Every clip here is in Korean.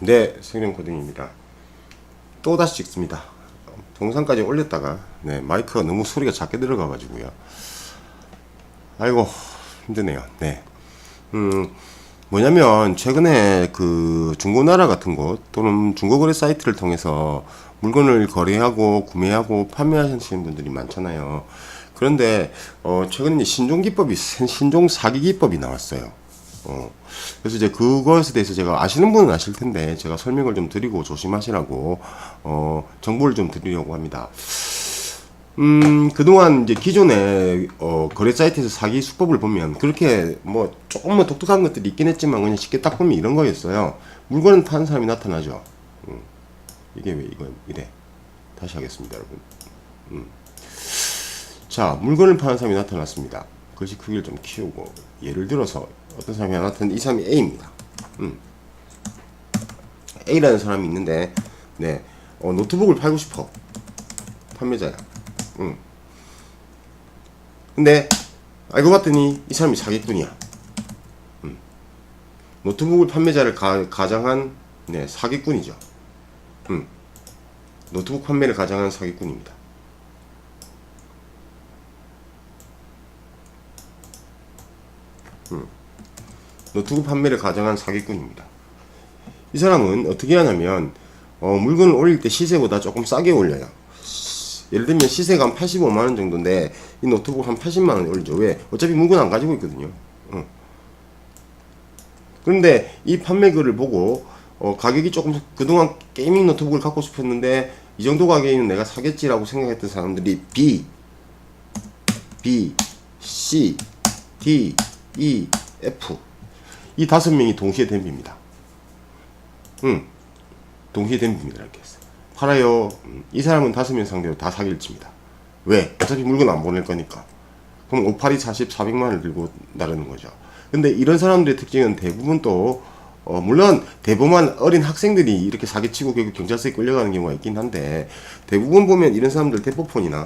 네, 성령코딩입니다. 또다시 찍습니다. 동영상까지 올렸다가 마이크가 너무 소리가 작게 들어가가지고요. 아이고 힘드네요. 네, 뭐냐면 최근에 그 중고나라 같은 곳 또는 중고거래 사이트를 통해서 물건을 거래하고 구매하고 판매하시는 분들이 많잖아요. 그런데 최근에 신종 사기 기법이 나왔어요. 그래서 이제 그것에 대해서 제가 아시는 분은 아실 텐데 제가 설명을 좀 드리고 조심하시라고 정보를 좀 드리려고 합니다. 그동안 이제 기존의 거래 사이트에서 사기 수법을 보면 그렇게 뭐 조금 독특한 것들이 있긴 했지만 그냥 쉽게 딱 보면 이런 거였어요. 물건을 파는 사람이 나타나죠. 이게 왜 이거 이래? 다시 하겠습니다, 여러분. 자, 물건을 파는 사람이 나타났습니다. 글씨 크기를 좀 키우고 예를 들어서 어떤 사람이 나타났는데 이 사람이 A입니다. A라는 사람이 있는데 노트북을 팔고 싶어. 판매자야. 근데 알고 봤더니 이 사람이 사기꾼이야. 노트북을 판매자를 가장한 사기꾼이죠. 노트북 판매를 가장한 사기꾼입니다. 노트북 판매를 가장한 사기꾼입니다. 이 사람은 어떻게 하냐면 물건을 올릴 때 시세보다 조금 싸게 올려요. 예를 들면 시세가 한 85만원 정도인데 이 노트북 한 80만원 올리죠. 왜? 어차피 물건 안 가지고 있거든요. 그런데 이 판매글을 보고 가격이 조금 그동안 게이밍 노트북을 갖고 싶었는데 이 정도 가격이면 내가 사겠지라고 생각했던 사람들이 B, C, D, E, F 이 5명이 동시에 댐빕니다. 동시에 댐빕니다. 이렇게 했어요. 팔아요. 이 사람은 5명 상대로 다 사기를 칩니다. 왜? 어차피 물건 안 보낼 거니까. 그럼 5, 8이 40, 400만원을 들고 나르는 거죠. 근데 이런 사람들의 특징은 대부분 또 물론 대범한 어린 학생들이 이렇게 사기치고 결국 경찰서에 끌려가는 경우가 있긴 한데 대부분 보면 이런 사람들 대포폰이나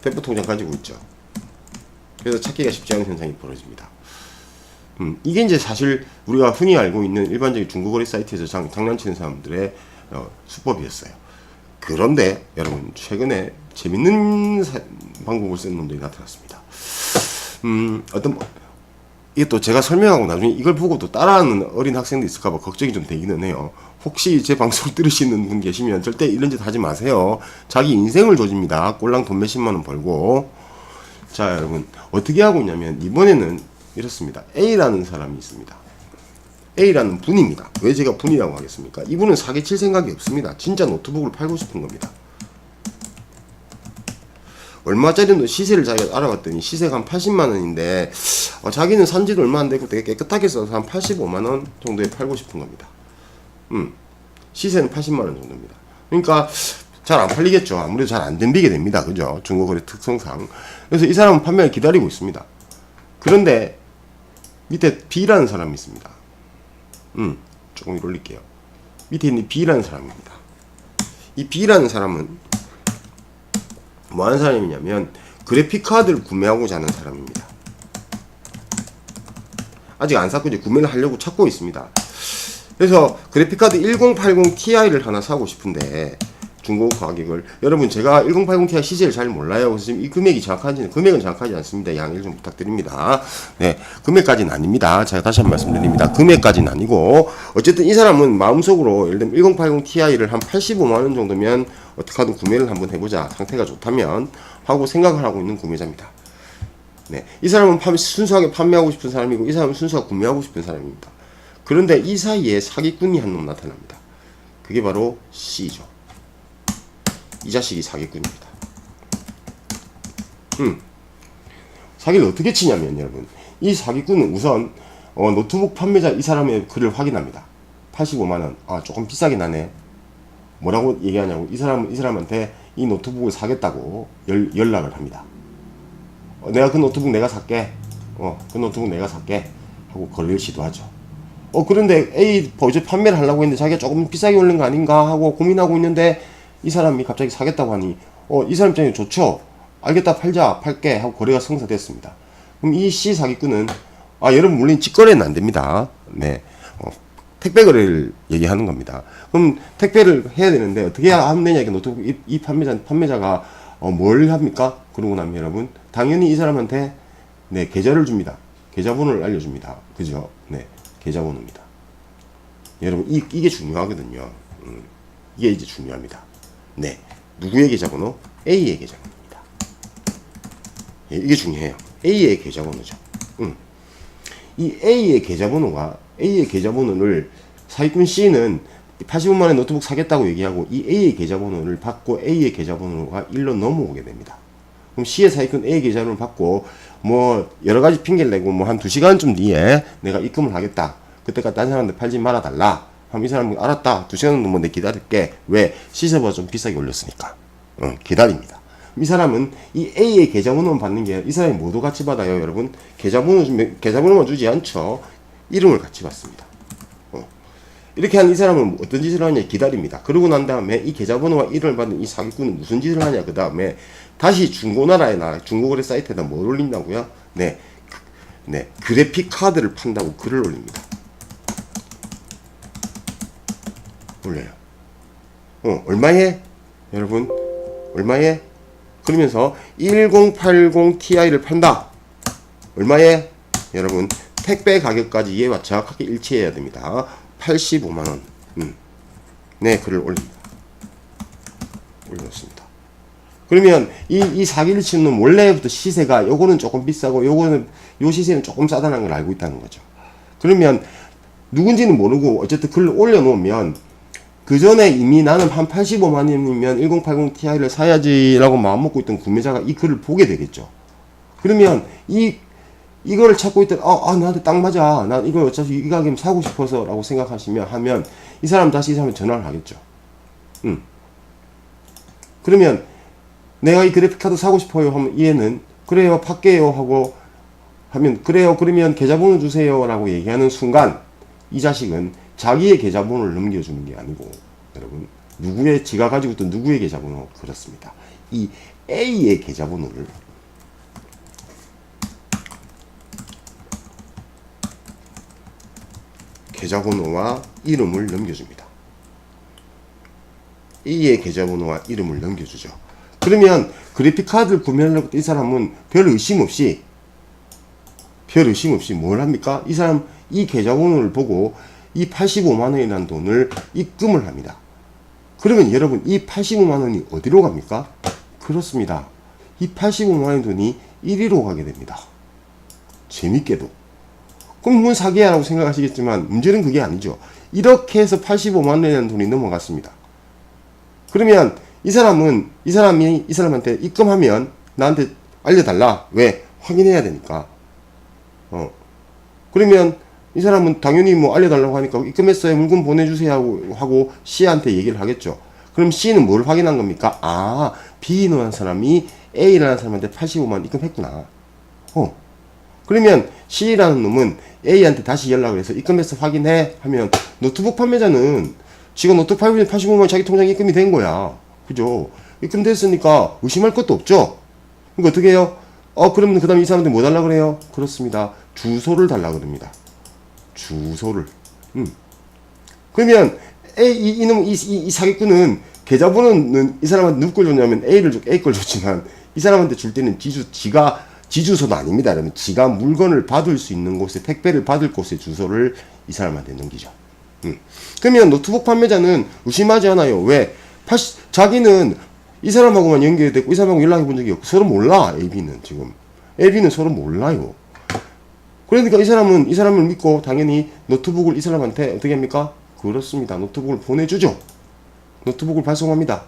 대포 통장 가지고 있죠. 그래서 찾기가 쉽지 않은 현상이 벌어집니다. 이게 이제 사실 우리가 흔히 알고 있는 일반적인 중고거래 사이트에서 장난치는 사람들의 수법이었어요. 그런데 여러분 최근에 재밌는 방법을 쓰는 놈들이 나타났습니다. 이게 또 제가 설명하고 나중에 이걸 보고 또 따라하는 어린 학생도 있을까봐 걱정이 좀 되기는 해요. 혹시 제 방송을 들으시는 분 계시면 절대 이런 짓 하지 마세요. 자기 인생을 조집니다. 꼴랑 돈 몇십만원 벌고. 자, 여러분 어떻게 하고 있냐면 이번에는 이렇습니다. A라는 사람이 있습니다. A라는 분입니다. 왜 제가 분이라고 하겠습니까? 이분은 사기칠 생각이 없습니다. 진짜 노트북을 팔고 싶은 겁니다. 얼마짜리 시세를 자기가 알아봤더니 시세가 한 80만원인데 자기는 산지도 얼마 안 되고 되게 깨끗하게 써서 한 85만원 정도에 팔고 싶은 겁니다. 시세는 80만원 정도입니다. 그러니까 잘 안 팔리겠죠. 아무래도 잘 안 덤비게 됩니다. 그죠? 중고거래 특성상. 그래서 이 사람은 판매를 기다리고 있습니다. 그런데 밑에 B라는 사람이 있습니다. 조금 위로 올릴게요. 밑에 있는 B라는 사람입니다. 이 B라는 사람은 뭐 하는 사람이냐면 그래픽카드를 구매하고자 하는 사람입니다. 아직 안 샀고 이제 구매를 하려고 찾고 있습니다. 그래서 그래픽카드 1080 Ti를 하나 사고 싶은데 중고 가격을 여러분 제가 1080 Ti 시세를 잘 몰라요. 그래서 지금 이 금액은 정확하지 않습니다. 양해를 좀 부탁드립니다. 네, 금액까지는 아닙니다. 제가 다시 한번 말씀드립니다. 금액까지는 아니고 어쨌든 이 사람은 마음속으로 예를 들면 1080 Ti를 한 85만원 정도면 어떻게 하든 구매를 한번 해보자. 상태가 좋다면 하고 생각을 하고 있는 구매자입니다. 네, 이 사람은 순수하게 판매하고 싶은 사람이고 이 사람은 순수하게 구매하고 싶은 사람입니다. 그런데 이 사이에 사기꾼이 한 놈 나타납니다. 그게 바로 C죠. 이 자식이 사기꾼입니다. 사기를 어떻게 치냐면 여러분 이 사기꾼은 우선 노트북 판매자 이 사람의 글을 확인합니다. 85만원 조금 비싸게 나네. 뭐라고 얘기하냐고 이 사람한테 이 노트북을 사겠다고 연락을 합니다. 내가 그 노트북 내가 살게. 그 노트북 내가 살게 하고 거래를 시도하죠. 그런데 A 이제 판매를 하려고 했는데 자기가 조금 비싸게 올린 거 아닌가 하고 고민하고 있는데 이 사람이 갑자기 사겠다고 하니 이 사람 입장에 좋죠. 알겠다, 팔게 하고 거래가 성사됐습니다. 그럼 이 C 사기꾼은 여러분 물론 직거래는 안 됩니다. 네, 택배 거래를 얘기하는 겁니다. 그럼 택배를 해야 되는데 어떻게 하면 되냐? 이게 노트북 이 판매자가 뭘 합니까? 그러고 나면 여러분 당연히 이 사람한테 네, 계좌를 줍니다. 계좌번호를 알려줍니다. 그죠? 네, 계좌번호입니다. 여러분 이게 중요하거든요. 이게 이제 중요합니다. 네, 누구의 계좌번호? A의 계좌번호입니다. 예, 이게 중요해요. A의 계좌번호죠. 이 A의 계좌번호를 사기꾼 C는 85만원의 노트북 사겠다고 얘기하고 이 A의 계좌번호를 받고 A의 계좌번호가 1로 넘어오게 됩니다. 그럼 C의 사기꾼 A의 계좌번호를 받고 뭐 여러가지 핑계를 내고 뭐 한 2시간쯤 뒤에 내가 입금을 하겠다. 그때까지 딴 사람한테 팔지 말아달라. 하면 이 사람은 알았다. 2시간 정도 내 기다릴게. 왜? C서버가 좀 비싸게 올렸으니까. 기다립니다. 이 사람은 이 A의 계좌번호만 받는 게 이 사람이 뭐도 같이 받아요, 여러분? 계좌번호만 주지 않죠. 이름을 같이 받습니다. 이렇게 한 이 사람은 어떤 짓을 하냐 기다립니다. 그러고 난 다음에 이 계좌번호와 이름을 받는 이 사기꾼은 무슨 짓을 하냐 그 다음에 다시 중고나라의 중고거래 사이트에다 뭘 올린다고요? 네, 그래픽 카드를 판다고 글을 올립니다. 올려요. 얼마에? 여러분 얼마에? 그러면서 1080 Ti를 판다. 얼마에? 여러분 택배 가격까지 이해와 정확하게 일치해야 됩니다. 85만원. 네, 글을 올립니다. 올렸습니다. 그러면 이 사기를 치는 놈 원래부터 시세가 요거는 조금 비싸고 요거는 요 시세는 조금 싸다는 걸 알고 있다는 거죠. 그러면 누군지는 모르고 어쨌든 글을 올려놓으면 그 전에 이미 나는 한 85만원이면 1080 Ti를 사야지라고 마음먹고 있던 구매자가 이 글을 보게 되겠죠. 그러면 이거를 찾고 있던 나한테 딱 맞아. 난 이걸 어차피 이 가격이면 사고 싶어서 라고 하면 이 사람 다시 이 사람한테 전화를 하겠죠. 그러면 내가 이 그래픽카드 사고 싶어요 하면 얘는 그래요 팔게요 하고 하면 그래요 그러면 계좌번호 주세요 라고 얘기하는 순간 이 자식은 자기의 계좌번호를 넘겨주는 게 아니고 여러분 지가 가지고 있던 누구의 계좌번호 그렇습니다. 이 A의 계좌번호를 계좌번호와 이름을 넘겨줍니다. A의 계좌번호와 이름을 넘겨주죠. 그러면 그래픽카드를 구매하려고 이 사람은 별 의심 없이 뭘 합니까? 이 사람 이 계좌번호를 보고 이 85만원이라는 돈을 입금을 합니다. 그러면 여러분 이 85만원이 어디로 갑니까? 그렇습니다. 이 85만원 돈이 1위로 가게 됩니다. 재밌게도. 그럼 뭔 사기야 라고 생각하시겠지만 문제는 그게 아니죠. 이렇게 해서 85만원이라는 돈이 넘어갔습니다. 그러면 이 사람이 이 사람한테 입금하면 나한테 알려달라. 왜? 확인해야 되니까. 그러면 이 사람은 당연히 뭐 알려달라고 하니까 입금했어요. 물건 보내주세요 하고 C한테 얘기를 하겠죠. 그럼 C는 뭘 확인한 겁니까? B라는 사람이 A라는 사람한테 85만 입금했구나. 그러면 C라는 놈은 A한테 다시 연락을 해서 입금해서 확인해 하면 노트북 판매자는 지가 노트북 85만 자기 통장에 입금이 된 거야. 그죠? 입금됐으니까 의심할 것도 없죠. 그러니까 어떻게 해요? 그러면 그 다음에 이 사람한테 뭐 달라 그래요? 그렇습니다. 주소를 달라 그럽니다. 주소를. 그러면 이 사기꾼은 계좌번호는 이 사람한테 누구 걸 줬냐면 A 걸 줬지만 이 사람한테 줄 때는 지주소도 아닙니다. 그러면 지가 물건을 받을 수 있는 곳에 택배를 받을 곳의 주소를 이 사람한테 넘기죠. 그러면 노트북 판매자는 의심하지 않아요. 왜? 자기는 이 사람하고만 연결됐고 이 사람하고 연락해 본 적이 없고 서로 몰라. AB는 지금 AB는 서로 몰라요. 그러니까 이 사람을 믿고 당연히 노트북을 이 사람한테 어떻게 합니까? 그렇습니다. 노트북을 보내주죠. 노트북을 발송합니다.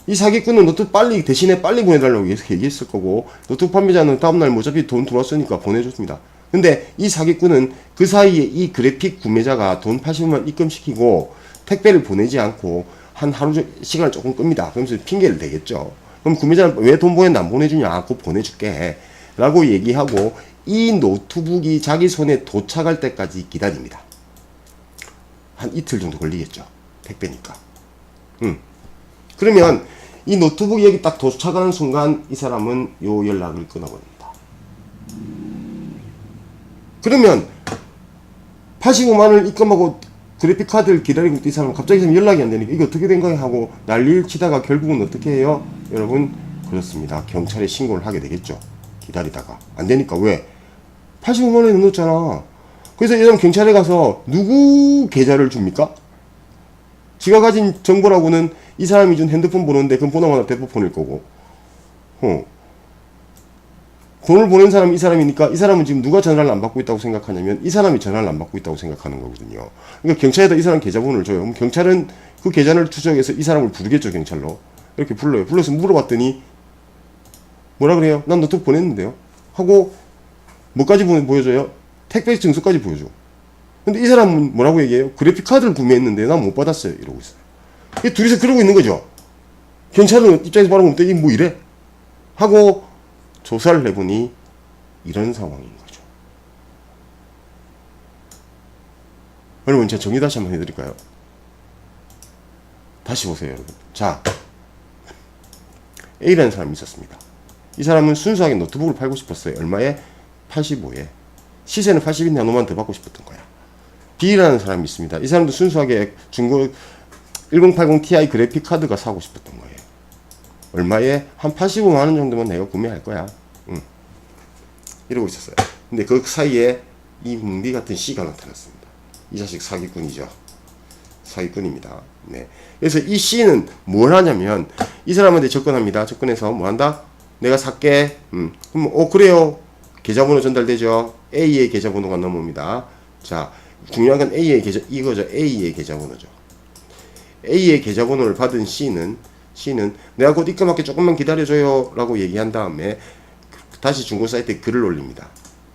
이 사기꾼은 노트북 대신에 빨리 보내달라고 얘기했을 거고 노트북 판매자는 다음날 어차피 돈 들어왔으니까 보내줬습니다. 근데 이 사기꾼은 그 사이에 이 그래픽 구매자가 돈 80만 입금시키고 택배를 보내지 않고 한 하루 시간을 조금 끕니다. 그러면서 핑계를 대겠죠. 그럼 구매자는 왜 돈 보냈는데 안 보내주냐? 곧 보내줄게 라고 얘기하고 이 노트북이 자기 손에 도착할 때까지 기다립니다. 한 이틀 정도 걸리겠죠. 택배니까. 그러면 이 노트북이 여기 딱 도착하는 순간 이 사람은 요 연락을 끊어버립니다. 그러면 85만원을 입금하고 그래픽카드를 기다리고 있던 이 사람은 갑자기 연락이 안 되니까 이거 어떻게 된 거야 하고 난리를 치다가 결국은 어떻게 해요? 여러분, 그렇습니다. 경찰에 신고를 하게 되겠죠. 기다리다가 안 되니까. 왜? 85만원이 넘었잖아. 그래서 이 사람 경찰에 가서 누구 계좌를 줍니까? 지가 가진 정보라고는 이 사람이 준 핸드폰 번호인데 그건 번호마다 대포폰일 거고, 돈을 보낸 사람이 이 사람이니까 이 사람은 지금 누가 전화를 안 받고 있다고 생각하냐면 이 사람이 전화를 안 받고 있다고 생각하는 거거든요. 그러니까 경찰에다 이 사람 계좌번호를 줘요. 그럼 경찰은 그 계좌를 추적해서 이 사람을 부르겠죠. 경찰로 이렇게 불러요. 불러서 물어봤더니 뭐라 그래요? 난 노트북 보냈는데요 하고 뭐까지 보여줘요? 택배 증서까지 보여줘. 근데 이 사람은 뭐라고 얘기해요? 그래픽카드를 구매했는데 난 못 받았어요 이러고 있어요. 둘이서 그러고 있는 거죠. 경찰은 입장에서 바라보면 이게 뭐 이래? 하고 조사를 해보니 이런 상황인 거죠. 여러분, 제가 정리 다시 한번 해드릴까요? 다시 보세요, 여러분. 자, A라는 사람이 있었습니다. 이 사람은 순수하게 노트북을 팔고 싶었어요. 얼마에? 85에. 시세는 80인데 한 5만 더 받고 싶었던 거야. B라는 사람이 있습니다. 이 사람도 순수하게 중고 1080 Ti 그래픽 카드가 사고 싶었던 거예요. 얼마에? 한 85만원 정도면 내가 구매할 거야. 이러고 있었어요. 근데 그 사이에 이 뭉디 같은 C가 나타났습니다. 이 자식 사기꾼이죠. 사기꾼입니다. 네. 그래서 이 C는 뭘 하냐면 이 사람한테 접근합니다. 접근해서 뭐 한다? 내가 살게. 그럼 그래요. 계좌번호 전달되죠. A의 계좌번호가 넘어옵니다. 자, 중요한 건 A의 계좌, 이거죠. A의 계좌번호죠. A의 계좌번호를 받은 C는 내가 곧 입금할게 조금만 기다려줘요 라고 얘기한 다음에 다시 중고 사이트에 글을 올립니다.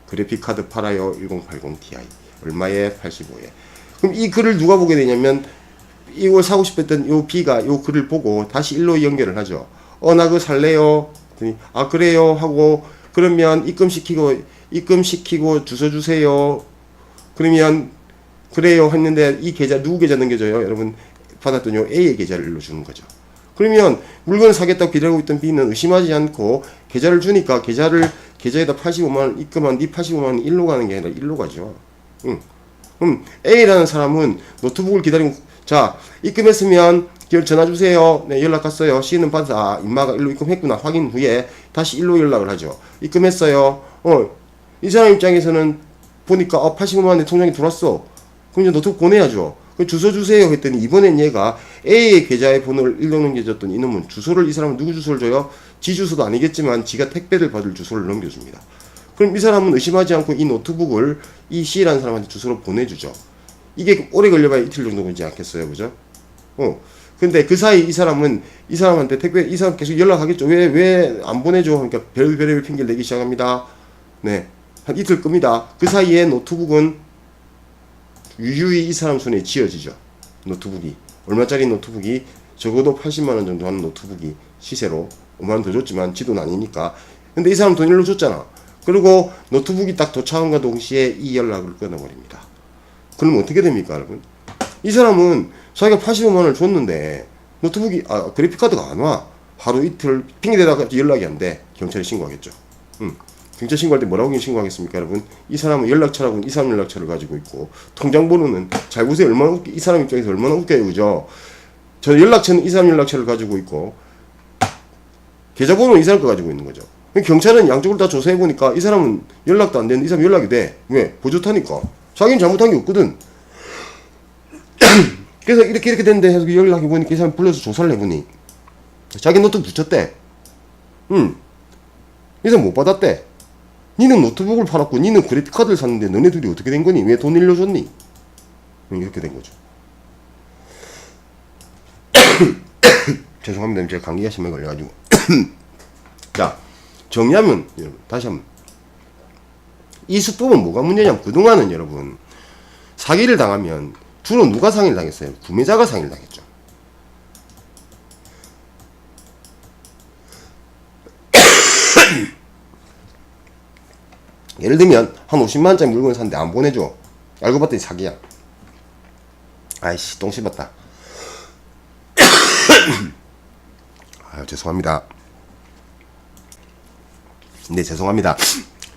그래픽카드 팔아요 1080 Ti 얼마에? 85에. 그럼 이 글을 누가 보게 되냐면 이걸 사고 싶었던 요 B가 요 글을 보고 다시 일로 연결을 하죠. 나 그거 살래요. 아 그래요 하고 그러면 입금시키고 주소 주세요. 그러면 그래요 했는데 이 계좌 누구 계좌 넘겨줘요? 여러분 받았던 요 A의 계좌를 일로 주는 거죠. 그러면 물건을 사겠다고 기다리고 있던 B는 의심하지 않고 계좌를 주니까 계좌에다 85만원 입금한 이 85만원 일로 가는 게 아니라 일로 가죠. 그럼 A라는 사람은 노트북을 기다리고 자 입금했으면 전화 주세요. 네 연락 갔어요. C는 받아 임마가 일로 입금했구나 확인 후에 다시 일로 연락을 하죠. 입금했어요. 이 사람 입장에서는 보니까 85만원 내 통장에 들어왔어. 그럼 이제 노트북 보내야죠. 주소 주세요 했더니 이번엔 얘가 A의 계좌의 번호를 일로 넘겨줬더니 이놈은 주소를 이 사람은 누구 주소를 줘요? 지 주소도 아니겠지만 지가 택배를 받을 주소를 넘겨줍니다. 그럼 이 사람은 의심하지 않고 이 노트북을 이 C라는 사람한테 주소로 보내주죠. 이게 오래 걸려봐야 이틀 정도 걸리지 않겠어요, 그죠? 근데 그 사이 이 사람은 이 사람한테 이 사람 계속 연락하겠죠. 왜 안 보내줘? 그러니까 별의별 핑계를 내기 시작합니다. 네, 한 이틀 끕니다. 그 사이에 노트북은 유유히 이 사람 손에 쥐어지죠. 노트북이 얼마짜리 노트북이 적어도 80만원 정도 하는 노트북이 시세로 5만원 더 줬지만 지 돈 아니니까. 근데 이 사람 돈 일로 줬잖아. 그리고 노트북이 딱 도착한과 동시에 이 연락을 끊어버립니다. 그럼 어떻게 됩니까, 여러분? 이 사람은 자기가 85만원을 줬는데 노트북이 그래픽카드가 안 와. 하루 이틀 핑계대다가 연락이 안 돼. 경찰에 신고하겠죠. 경찰 신고할 때 뭐라고 신고하겠습니까, 여러분? 이 사람은 연락처라고는 이 사람 연락처를 가지고 있고 통장번호는 잘 보세요. 얼마나 이 사람 입장에서 얼마나 웃겨요, 그죠? 저 연락처는 이 사람 연락처를 가지고 있고 계좌번호는 이 사람 거 가지고 있는 거죠. 경찰은 양쪽을 다 조사해 보니까 이 사람은 연락도 안 되는데 이 사람 연락이 돼. 왜? 보조타니까. 자기는 잘못한 게 없거든. 그래서 이렇게 된데 해서 연락해 보니까 이 사람 불러서 조사를 해보니 자기 노트북 붙였대. 이 사람 못 받았대. 니는 노트북을 팔았고 니는 그래픽카드를 샀는데 너네 둘이 어떻게 된 거니? 왜 돈 일려줬니? 이렇게 된 거죠. 죄송합니다. 제가 감기가 심하게 걸려가지고. 자, 정리하면 여러분 다시 한번 이 수법은 뭐가 문제냐면 그동안은 여러분 사기를 당하면 주로 누가 상해를 당했어요? 구매자가 상해를 당했죠. 예를 들면 한 50만원짜리 물건을 샀는데 안 보내줘. 알고 봤더니 사기야. 아이씨 똥 씹었다. 아유 죄송합니다. 네 죄송합니다.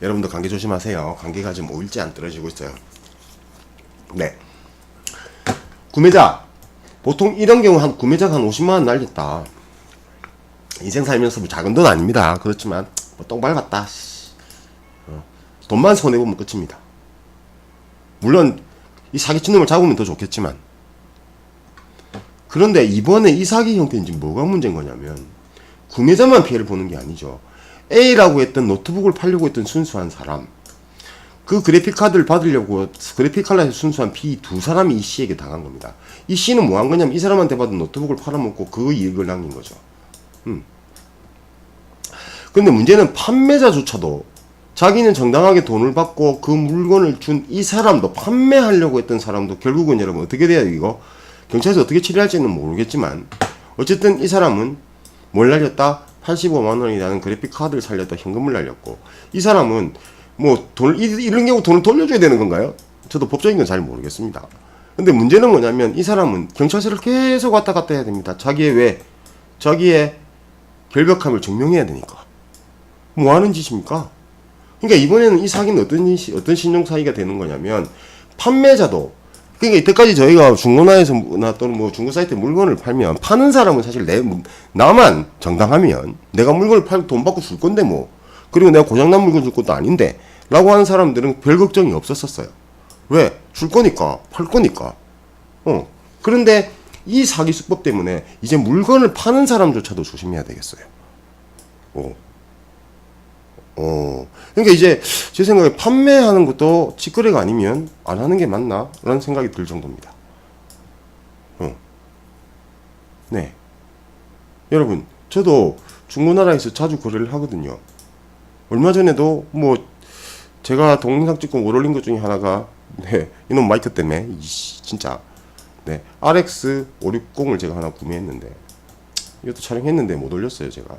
여러분도 감기 조심하세요. 감기가 좀 5일째 안 떨어지고 있어요. 네. 구매자. 보통 이런 경우 한 구매자가 한 50만원 날렸다. 인생 살면서 뭐 작은 돈 아닙니다. 그렇지만 뭐 똥 밟았다. 돈만 손해보면 끝입니다. 물론 이 사기친 놈을 잡으면 더 좋겠지만, 그런데 이번에 이 사기 형태는 지금 뭐가 문제인 거냐면 구매자만 피해를 보는 게 아니죠. A라고 했던 노트북을 팔려고 했던 순수한 사람, 그 그래픽카드를 받으려고 그래픽카드에서 순수한 B 두 사람이 이 C에게 당한 겁니다. 이 C는 뭐 한 거냐면 이 사람한테 받은 노트북을 팔아먹고 그 이익을 남긴 거죠. 근데 문제는 판매자조차도 자기는 정당하게 돈을 받고 그 물건을 준 이 사람도, 판매하려고 했던 사람도 결국은 여러분 어떻게 돼요 이거? 경찰에서 어떻게 처리할지는 모르겠지만 어쨌든 이 사람은 뭘 날렸다? 85만원이라는 그래픽카드를 살렸다 현금을 날렸고, 이 사람은 뭐 이런 경우 돈을 돌려줘야 되는 건가요? 저도 법적인 건 잘 모르겠습니다. 근데 문제는 뭐냐면 이 사람은 경찰서를 계속 왔다 갔다 해야 됩니다. 자기의 결벽함을 증명해야 되니까. 뭐 하는 짓입니까? 그러니까 이번에는 이 사기는 어떤 신용 사기가 되는 거냐면, 판매자도, 그러니까 이때까지 저희가 중고나라에서나 또는 뭐 중고 사이트에 물건을 팔면 파는 사람은 사실 나만 정당하면 내가 물건을 팔고 돈 받고 줄 건데 뭐, 그리고 내가 고장난 물건 줄 것도 아닌데 라고 하는 사람들은 별 걱정이 없었었어요. 왜? 줄 거니까, 팔 거니까. 그런데 이 사기 수법 때문에 이제 물건을 파는 사람조차도 조심해야 되겠어요. 그러니까 이제 제 생각에 판매하는 것도 직거래가 아니면 안 하는 게 맞나? 라는 생각이 들 정도입니다. 네. 여러분, 저도 중고나라에서 자주 거래를 하거든요. 얼마 전에도 뭐 제가 동영상 찍고 못 올린 것 중에 하나가, 네, 이놈 마이크 때문에 진짜, 네, RX 560을 제가 하나 구매했는데, 이것도 촬영했는데 못 올렸어요. 제가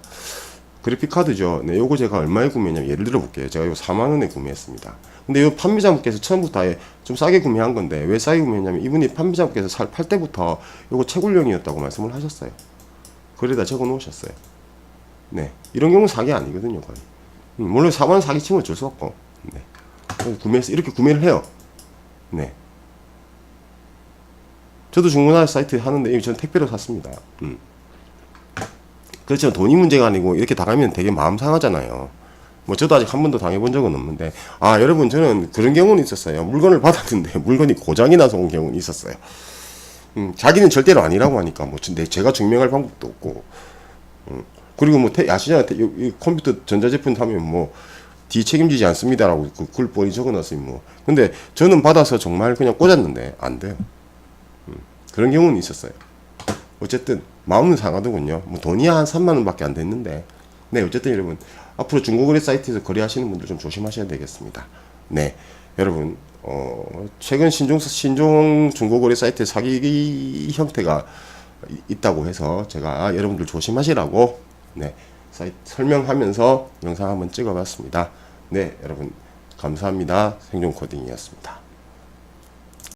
그래픽카드죠. 네, 요거 제가 얼마에 구매했냐면, 예를 들어 볼게요. 제가 이거 4만원에 구매했습니다. 근데 요 판매자분께서 처음부터 아예 좀 싸게 구매한 건데, 왜 싸게 구매했냐면 이분이 판매자분께서 팔 때부터 요거 채굴용이었다고 말씀을 하셨어요. 그래다 적어 놓으셨어요. 네, 이런 경우는 사기 아니거든요, 거의. 물론 4만원 사기치면 어쩔 수 없고, 네, 이렇게 구매를 해요. 네, 저도 중고나라 사이트 하는데 저는 택배로 샀습니다. 그렇죠. 돈이 문제가 아니고 이렇게 당하면 되게 마음 상하잖아요. 뭐 저도 아직 한 번도 당해본 적은 없는데, 여러분, 저는 그런 경우는 있었어요. 물건을 받았는데 물건이 고장이 나서 온 경우는 있었어요. 자기는 절대로 아니라고 하니까 뭐 제가 증명할 방법도 없고, 그리고 뭐 아시잖아요. 이 컴퓨터 전자제품 하면 뭐 뒤 책임지지 않습니다라고 글 뻔히 적어놨으니 뭐. 근데 저는 받아서 정말 그냥 꽂았는데 안 돼요. 그런 경우는 있었어요. 어쨌든 마음은 상하더군요. 뭐 돈이 한 3만원 밖에 안 됐는데, 네, 어쨌든 여러분, 앞으로 중고거래 사이트에서 거래하시는 분들 좀 조심하셔야 되겠습니다. 네, 여러분, 최근 신종 중고거래 사이트 사기 형태가 있다고 해서 제가 여러분들 조심하시라고, 네, 사이트 설명하면서 영상 한번 찍어봤습니다. 네, 여러분 감사합니다. 생존코딩이었습니다.